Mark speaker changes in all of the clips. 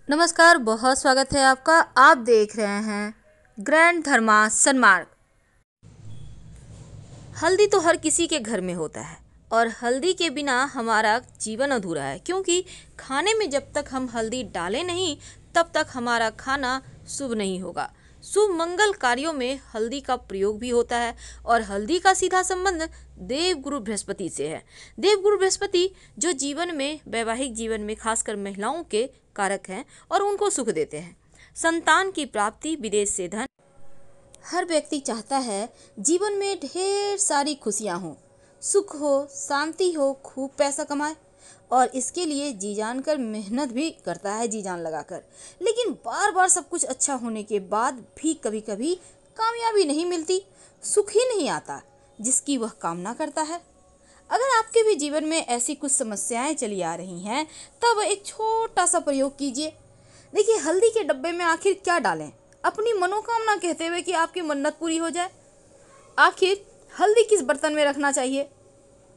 Speaker 1: नमस्कार, बहुत स्वागत है आपका। आप देख रहे हैं ग्रैंड धर्मा सन्मार्ग। हल्दी तो हर किसी के घर में होता है और हल्दी के बिना हमारा जीवन अधूरा है, क्योंकि खाने में जब तक हम हल्दी डालें नहीं तब तक हमारा खाना शुभ नहीं होगा। शुभ मंगल कार्यों में हल्दी का प्रयोग भी होता है और हल्दी का सीधा संबंध देवगुरु बृहस्पति से है। देवगुरु बृहस्पति जो जीवन में, वैवाहिक जीवन में खासकर महिलाओं के कारक हैं और उनको सुख देते हैं। संतान की प्राप्ति, विदेश से धन। हर व्यक्ति चाहता है जीवन में ढेर सारी खुशियां हो, सुख हो, शांति हो, खूब पैसा कमाए और इसके लिए जी जान कर मेहनत भी करता है, जी जान लगाकर। लेकिन बार बार सब कुछ अच्छा होने के बाद भी कभी कभी कामयाबी नहीं मिलती, सुख ही नहीं आता जिसकी वह कामना करता है। अगर आपके भी जीवन में ऐसी कुछ समस्याएं चली आ रही हैं, तब एक छोटा सा प्रयोग कीजिए। देखिए, हल्दी के डब्बे में आखिर क्या डालें अपनी मनोकामना कहते हुए कि आपकी मन्नत पूरी हो जाए। आखिर हल्दी किस बर्तन में रखना चाहिए?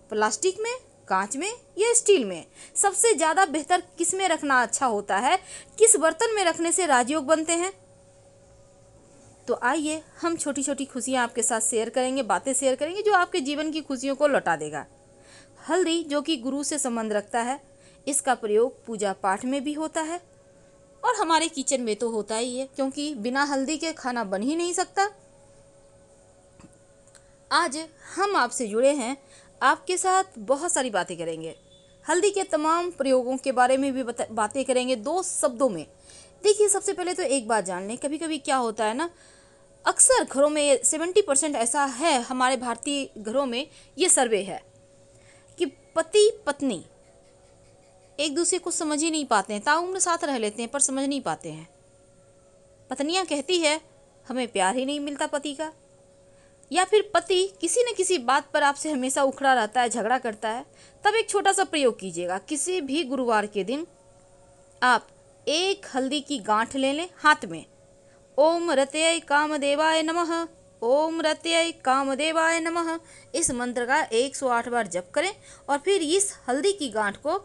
Speaker 1: प्लास्टिक में, कांच में या स्टील में? सबसे ज़्यादा बेहतर किस में रखना अच्छा होता है? किस बर्तन में रखने से राजयोग बनते हैं? तो आइए हम छोटी छोटी खुशियाँ आपके साथ शेयर करेंगे, बातें शेयर करेंगे जो आपके जीवन की खुशियों को लौटा देगा। हल्दी जो कि गुरु से संबंध रखता है, इसका प्रयोग पूजा पाठ में भी होता है और हमारे किचन में तो होता ही है, क्योंकि बिना हल्दी के खाना बन ही नहीं सकता। आज हम आपसे जुड़े हैं, आपके साथ बहुत सारी बातें करेंगे। हल्दी के तमाम प्रयोगों के बारे में भी बातें करेंगे 2 शब्दों में। देखिए, सबसे पहले तो एक बात जान लें, कभी कभी क्या होता है ना, अक्सर घरों में 70% ऐसा है, हमारे भारतीय घरों में ये सर्वे है कि पति पत्नी एक दूसरे को समझ ही नहीं पाते हैं। ताउम्र साथ रह लेते हैं पर समझ नहीं पाते हैं। पत्नियां कहती है हमें प्यार ही नहीं मिलता पति का, या फिर पति किसी न किसी बात पर आपसे हमेशा उखड़ा रहता है, झगड़ा करता है। तब एक छोटा सा प्रयोग कीजिएगा। किसी भी गुरुवार के दिन आप एक हल्दी की गांठ ले लें हाथ में। ओम रत्यय कामदेवाय नमः, ओम रत्यय कामदेवाय नमः, इस मंत्र का 108 बार जप करें और फिर इस हल्दी की गांठ को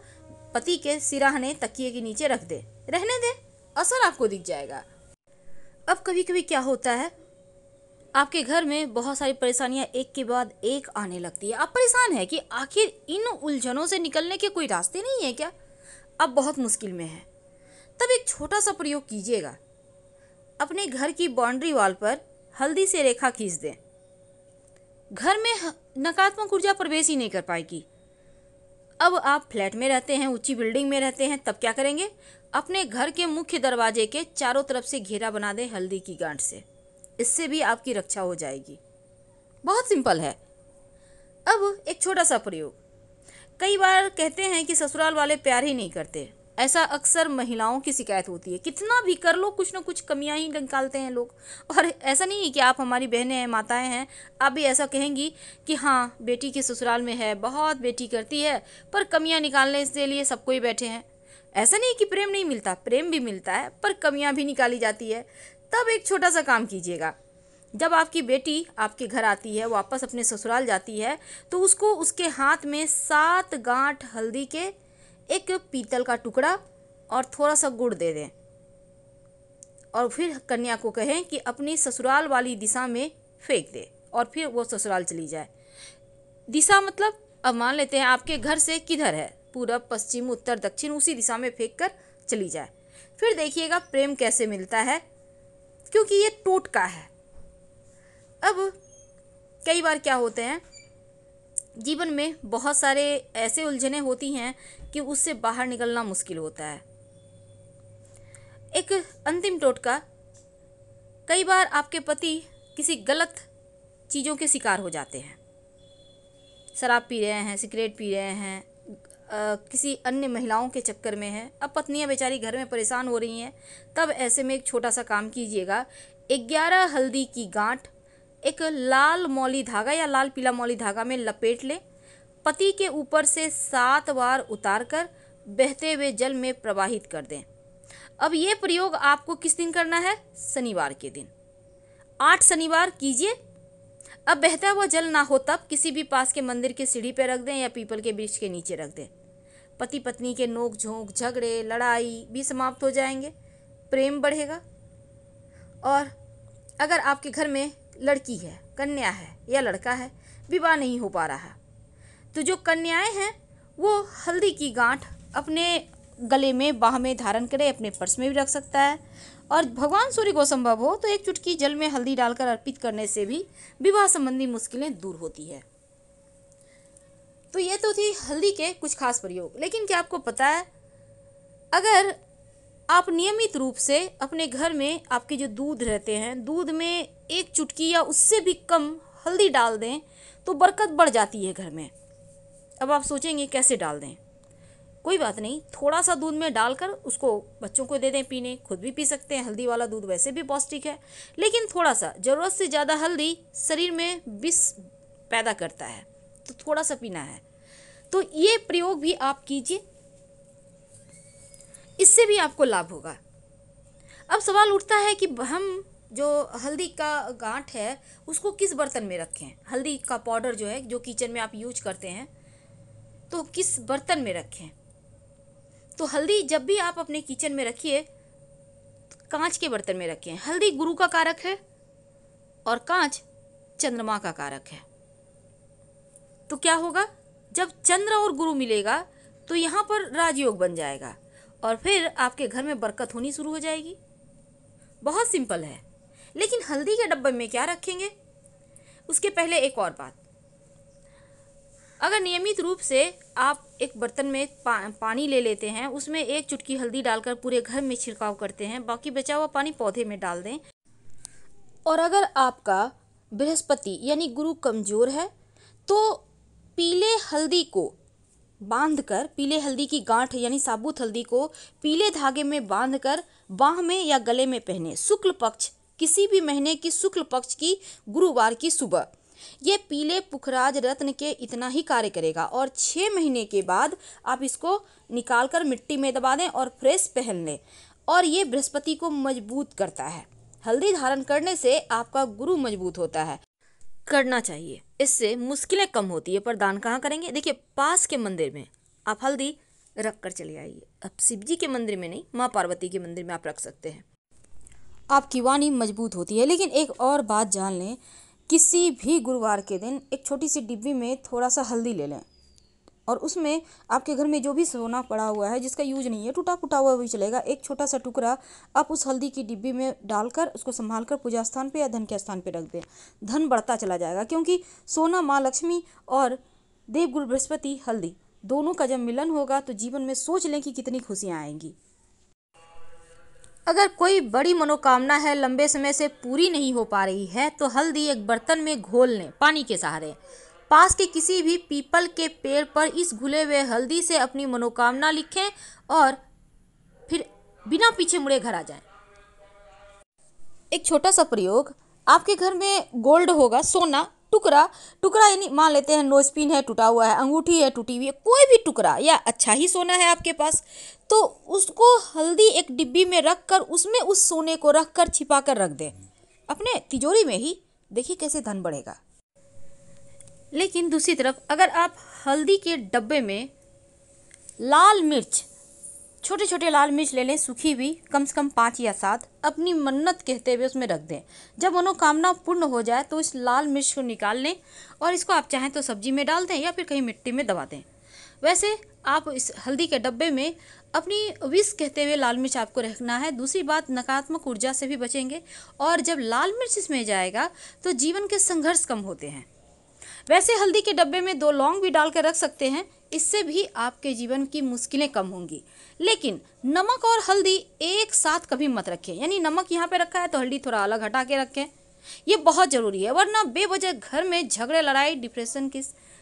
Speaker 1: पति के सिराहने तकिए के नीचे रख दे, रहने दे, असर आपको दिख जाएगा। अब कभी कभी क्या होता है, आपके घर में बहुत सारी परेशानियां एक के बाद एक आने लगती है। आप परेशान हैं कि आखिर इन उलझनों से निकलने के कोई रास्ते नहीं है क्या? अब बहुत मुश्किल में है। तब एक छोटा सा प्रयोग कीजिएगा। अपने घर की बाउंड्री वॉल पर हल्दी से रेखा खींच दें। घर में नकारात्मक ऊर्जा प्रवेश ही नहीं कर पाएगी। अब आप फ्लैट में रहते हैं, ऊंची बिल्डिंग में रहते हैं, तब क्या करेंगे? अपने घर के मुख्य दरवाजे के चारों तरफ से घेरा बना दें हल्दी की गांठ से। इससे भी आपकी रक्षा हो जाएगी। बहुत सिंपल है। अब एक छोटा सा प्रयोग। कई बार कहते हैं कि ससुराल वाले प्यार ही नहीं करते। ऐसा अक्सर महिलाओं की शिकायत होती है। कितना भी कर लो, कुछ ना कुछ कमियां ही निकालते हैं लोग। और ऐसा नहीं है कि आप हमारी बहनें हैं, माताएं हैं, आप भी ऐसा कहेंगी कि हाँ बेटी के ससुराल में है, बहुत बेटी करती है, पर कमियां निकालने के लिए सबको ही बैठे हैं। ऐसा नहीं कि प्रेम नहीं मिलता, प्रेम भी मिलता है, पर कमियां भी निकाली जाती है। तब एक छोटा सा काम कीजिएगा। जब आपकी बेटी आपके घर आती है, वापस अपने ससुराल जाती है, तो उसको उसके हाथ में 7 गांठ हल्दी के, एक पीतल का टुकड़ा और थोड़ा सा गुड़ दे दें और फिर कन्या को कहें कि अपनी ससुराल वाली दिशा में फेंक दे और फिर वो ससुराल चली जाए। दिशा मतलब, अब मान लेते हैं आपके घर से किधर है, पूरब, पश्चिम, उत्तर, दक्षिण, उसी दिशा में फेंक कर चली जाए। फिर देखिएगा प्रेम कैसे मिलता है, क्योंकि ये टोटका है। अब कई बार क्या होते हैं, जीवन में बहुत सारे ऐसे उलझने होती हैं कि उससे बाहर निकलना मुश्किल होता है। एक अंतिम टोटका, कई बार आपके पति किसी गलत चीज़ों के शिकार हो जाते हैं। शराब पी रहे हैं, सिगरेट पी रहे हैं, किसी अन्य महिलाओं के चक्कर में है। अब पत्नियां बेचारी घर में परेशान हो रही हैं। तब ऐसे में एक छोटा सा काम कीजिएगा। 11 हल्दी की गांठ एक लाल मौली धागा या लाल पीला मौली धागा में लपेट लें। पति के ऊपर से 7 बार उतार कर बहते हुए जल में प्रवाहित कर दें। अब ये प्रयोग आपको किस दिन करना है? शनिवार के दिन। 8 शनिवार कीजिए। अब बहता हुआ जल ना हो तब किसी भी पास के मंदिर के सीढ़ी पर रख दें या पीपल के वृक्ष के नीचे रख दें। पति पत्नी के नोक झोंक, झगड़े, लड़ाई भी समाप्त हो जाएंगे, प्रेम बढ़ेगा। और अगर आपके घर में लड़की है, कन्या है या लड़का है, विवाह नहीं हो पा रहा, तो जो कन्याएं हैं वो हल्दी की गांठ अपने गले में, बाह में धारण करे, अपने पर्स में भी रख सकता है। और भगवान सूर्य को संभव हो तो एक चुटकी जल में हल्दी डालकर अर्पित करने से भी विवाह संबंधी मुश्किलें दूर होती है। तो ये तो थी हल्दी के कुछ खास प्रयोग। लेकिन क्या आपको पता है, अगर आप नियमित रूप से अपने घर में आपके जो दूध रहते हैं, दूध में एक चुटकी या उससे भी कम हल्दी डाल दें तो बरकत बढ़ जाती है घर में। अब आप सोचेंगे कैसे डाल दें? कोई बात नहीं, थोड़ा सा दूध में डालकर उसको बच्चों को दे दें पीने, खुद भी पी सकते हैं। हल्दी वाला दूध वैसे भी पौष्टिक है, लेकिन थोड़ा सा, ज़रूरत से ज़्यादा हल्दी शरीर में विष पैदा करता है, तो थोड़ा सा पीना है। तो ये प्रयोग भी आप कीजिए, इससे भी आपको लाभ होगा। अब सवाल उठता है कि हम जो हल्दी का गांठ है उसको किस बर्तन में रखें? हल्दी का पाउडर जो है, जो किचन में आप यूज करते हैं, तो किस बर्तन में रखें? तो हल्दी जब भी आप अपने किचन में रखिए तो कांच के बर्तन में रखें। हल्दी गुरु का कारक है और कांच चंद्रमा का कारक है। तो क्या होगा, जब चंद्र और गुरु मिलेगा तो यहाँ पर राजयोग बन जाएगा और फिर आपके घर में बरकत होनी शुरू हो जाएगी। बहुत सिंपल है। लेकिन हल्दी के डब्बे में क्या रखेंगे, उसके पहले एक और बात। अगर नियमित रूप से आप एक बर्तन में पानी ले लेते हैं, उसमें एक चुटकी हल्दी डालकर पूरे घर में छिड़काव करते हैं, बाकी बचा हुआ पानी पौधे में डाल दें। और अगर आपका बृहस्पति यानी गुरु कमजोर है तो पीले हल्दी को बांधकर, पीले हल्दी की गांठ यानी साबुत हल्दी को पीले धागे में बांधकर बाह में या गले में पहने। शुक्ल पक्ष, किसी भी महीने की शुक्ल पक्ष की गुरुवार की सुबह। ये पीले पुखराज रत्न के इतना ही कार्य करेगा और 6 महीने के बाद आप इसको निकालकर मिट्टी में दबा दें और फ्रेश पहन लें। और ये बृहस्पति को मजबूत करता है। हल्दी धारण करने से आपका गुरु मजबूत होता है, करना चाहिए, इससे मुश्किलें कम होती है। पर दान कहाँ करेंगे? देखिए, पास के मंदिर में आप हल्दी रख कर चले आइए। अब शिव जी के मंदिर में नहीं, माँ पार्वती के मंदिर में आप रख सकते हैं, आपकी वाणी मजबूत होती है। लेकिन एक और बात जान लें, किसी भी गुरुवार के दिन एक छोटी सी डिब्बी में थोड़ा सा हल्दी ले लें और उसमें आपके घर में जो भी सोना पड़ा हुआ है जिसका यूज नहीं है, टूटा फूटा हुआ भी चलेगा, एक छोटा सा टुकड़ा आप उस हल्दी की डिब्बी में डालकर उसको संभाल कर पूजा स्थान पे या धन के स्थान पे रख दें। धन बढ़ता चला जाएगा, क्योंकि सोना माँ लक्ष्मी और देवगुरु बृहस्पति हल्दी दोनों का जब मिलन होगा तो जीवन में सोच लें कि कितनी खुशियाँ आएंगी। अगर कोई बड़ी मनोकामना है, लंबे समय से पूरी नहीं हो पा रही है, तो हल्दी एक बर्तन में घोल लें पानी के सहारे। पास के किसी भी पीपल के पेड़ पर इस घुले हुए हल्दी से अपनी मनोकामना लिखें और फिर बिना पीछे मुड़े घर आ जाएं। एक छोटा सा प्रयोग, आपके घर में गोल्ड होगा, सोना टुकड़ा यानी मान लेते हैं नोजपिन है टूटा हुआ है, अंगूठी है टूटी हुई है, कोई भी टुकड़ा या अच्छा ही सोना है आपके पास, तो उसको हल्दी एक डिब्बी में रख कर उसमें उस सोने को रख कर छिपा कर रख दें अपने तिजोरी में ही। देखिए कैसे धन बढ़ेगा। लेकिन दूसरी तरफ अगर आप हल्दी के डब्बे में लाल मिर्च, छोटे छोटे लाल मिर्च ले लें, सूखी हुई, कम से कम 5 या 7, अपनी मन्नत कहते हुए उसमें रख दें। जब मनोकामना पूर्ण हो जाए तो इस लाल मिर्च को निकाल लें और इसको आप चाहें तो सब्जी में डाल दें या फिर कहीं मिट्टी में दबा दें। वैसे आप इस हल्दी के डब्बे में अपनी विष कहते हुए लाल मिर्च आपको रखना है। दूसरी बात, नकारात्मक ऊर्जा से भी बचेंगे और जब लाल मिर्च इसमें जाएगा तो जीवन के संघर्ष कम होते हैं। वैसे हल्दी के डब्बे में 2 लौंग भी डाल कर रख सकते हैं, इससे भी आपके जीवन की मुश्किलें कम होंगी। लेकिन नमक और हल्दी एक साथ कभी मत रखें, यानी नमक यहाँ पे रखा है तो हल्दी थोड़ा अलग हटा के रखें, ये बहुत ज़रूरी है। वरना बेवजह घर में झगड़े, लड़ाई,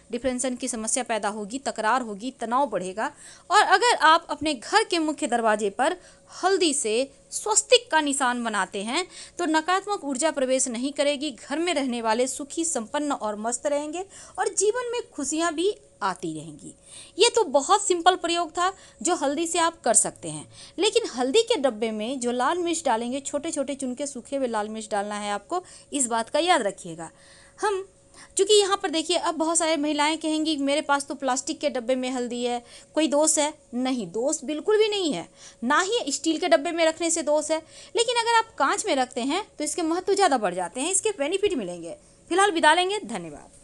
Speaker 1: डिप्रेशन की समस्या पैदा होगी, तकरार होगी, तनाव बढ़ेगा। और अगर आप अपने घर के मुख्य दरवाजे पर हल्दी से स्वस्तिक का निशान बनाते हैं तो नकारात्मक ऊर्जा प्रवेश नहीं करेगी, घर में रहने वाले सुखी, संपन्न और मस्त रहेंगे और जीवन में खुशियां भी आती रहेंगी। ये तो बहुत सिंपल प्रयोग था जो हल्दी से आप कर सकते हैं। लेकिन हल्दी के डब्बे में जो लाल मिर्च डालेंगे, छोटे छोटे चुन के सूखे हुए लाल मिर्च डालना है आपको, इस बात का याद रखिएगा। हम क्योंकि यहाँ पर देखिए अब बहुत सारे महिलाएं कहेंगी मेरे पास तो प्लास्टिक के डब्बे में हल्दी है, कोई दोष है? नहीं, दोष बिल्कुल भी नहीं है, ना ही स्टील के डब्बे में रखने से दोष है। लेकिन अगर आप कांच में रखते हैं तो इसके महत्व ज़्यादा बढ़ जाते हैं, इसके बेनिफिट मिलेंगे। फिलहाल विदा लेंगे, धन्यवाद।